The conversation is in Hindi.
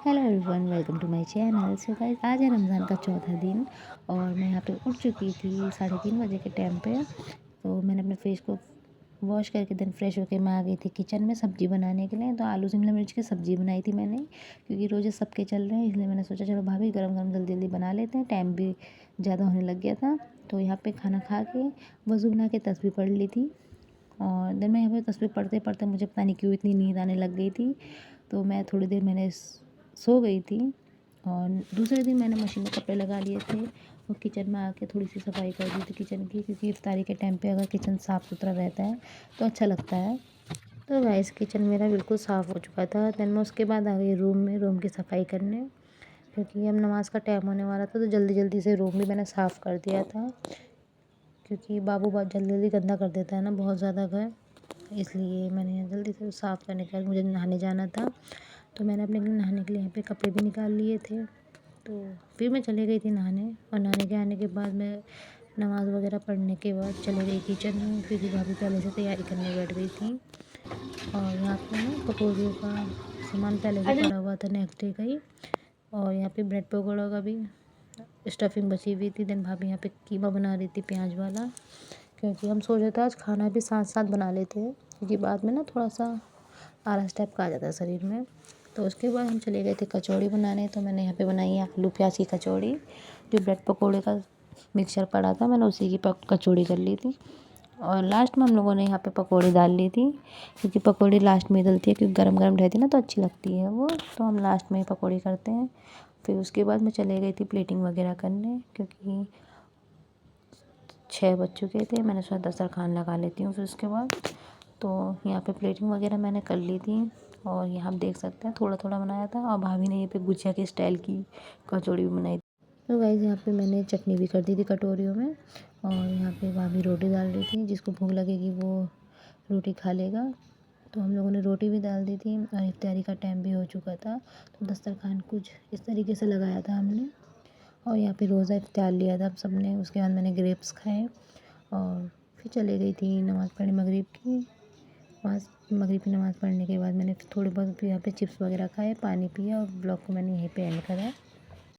Hello everyone, welcome to my channel. So guys, आज है रमज़ान का चौथा दिन और मैं यहाँ पे उठ चुकी थी 3:30 बजे के टाइम पे। तो मैंने अपने फेस को वॉश करके देन फ्रेश होके मैं आ गई थी किचन में सब्ज़ी बनाने के लिए। तो आलू शिमला मिर्च की सब्ज़ी बनाई थी मैंने, क्योंकि रोज़े सबके चल रहे हैं, इसलिए मैंने सोचा चलो भाभी गरम गरम जल्दी जल्दी बना लेते हैं। टाइम भी ज़्यादा होने लग गया था। तो यहाँ पर खाना खा के वज़ू बना के तस्बीह पढ़ ली थी। और देन मैं यहाँ पे तस्बीह पढ़ते पढ़ते मुझे पता नहीं क्यों इतनी नींद आने लग गई थी। तो मैं थोड़ी देर मैंने सो गई थी। और दूसरे दिन मैंने मशीन में कपड़े लगा लिए थे और किचन में आके थोड़ी सी सफाई कर दी थी किचन की, क्योंकि इफ्तारी के टाइम पे अगर किचन साफ़ सुथरा रहता है तो अच्छा लगता है। तो गाइस, किचन मेरा बिल्कुल साफ़ हो चुका था। देन मैं उसके बाद आ गई रूम की सफाई करने, क्योंकि अब नमाज़ का टाइम होने वाला था। तो जल्दी जल्दी से रूम भी मैंने साफ़ कर दिया था, क्योंकि बाबू बहुत जल्दी जल्दी गंदा कर देता है ना बहुत ज़्यादा घर, इसलिए मैंने जल्दी से साफ़ करने के बाद मुझे नहाने जाना था। तो मैंने अपने लिए नहाने के लिए यहाँ पे कपड़े भी निकाल लिए थे। तो फिर मैं चली गई थी नहाने, और नहाने के आने के बाद मैं नमाज़ वगैरह पढ़ने के बाद चली गई किचन में, क्योंकि भाभी पहले से तैयारी करने बैठ गई थी। और यहाँ पे ना पकौड़ियों का सामान पहले से पड़ा हुआ था नेक्स्ट डे का ही। और यहाँ पे ब्रेड पकौड़ा का भी स्टफिंग बची हुई थी। देन भाभी यहाँ पे कीमा बना रही थी प्याज वाला, क्योंकि हम सोच रहे थे आज खाना भी साथ साथ बना लेते हैं, क्योंकि बाद में ना थोड़ा सा आलस टाइप का आ जाता है शरीर में। तो उसके बाद हम चले गए थे कचौड़ी बनाने। तो मैंने यहाँ पे बनाई है आलू प्याज की कचौड़ी। जो ब्रेड पकौड़े का मिक्सचर पड़ा था मैंने उसी की कचौड़ी कर ली थी। और लास्ट में हम लोगों ने यहाँ पे पकौड़ी डाल ली थी, क्योंकि पकौड़ी लास्ट में डलती है, क्योंकि गरम गरम रहती है ना तो अच्छी लगती है वो। तो हम लास्ट में ही पकौड़ी करते हैं। फिर उसके बाद मैं चले गई थी प्लेटिंग वगैरह करने, क्योंकि 6 बज चुके थे। मैंने सोचा दस्तरखान लगा लेती हूँ फिर उसके बाद। तो यहाँ पे प्लेटिंग वगैरह मैंने कर ली थी। और यहाँ आप देख सकते हैं थोड़ा थोड़ा बनाया था, और भाभी ने ये पे गुजिया के स्टाइल की कचौड़ी भी बनाई थी। तो गाइस, यहाँ पे मैंने चटनी भी कर दी थी कटोरियों में। और यहाँ पे भाभी रोटी डाल रही थी, जिसको भूख लगेगी वो रोटी खा लेगा। तो हम लोगों ने रोटी भी डाल दी थी, और इफ्तारी का टाइम भी हो चुका था। तो दस्तरखान कुछ इस तरीके से लगाया था हमने। और यहाँ पे रोज़ा इफ्तार लिया था सब ने। उसके बाद मैंने ग्रेप्स खाए और फिर चले गई थी नमाज़ पढ़ने मगरिब की। मगरिब की नमाज़ पढ़ने के बाद मैंने थोड़े बहुत फिर यहाँ पे चिप्स वगैरह खाए, पानी पिया, और ब्लॉग को मैंने यहीं पे एंड करा।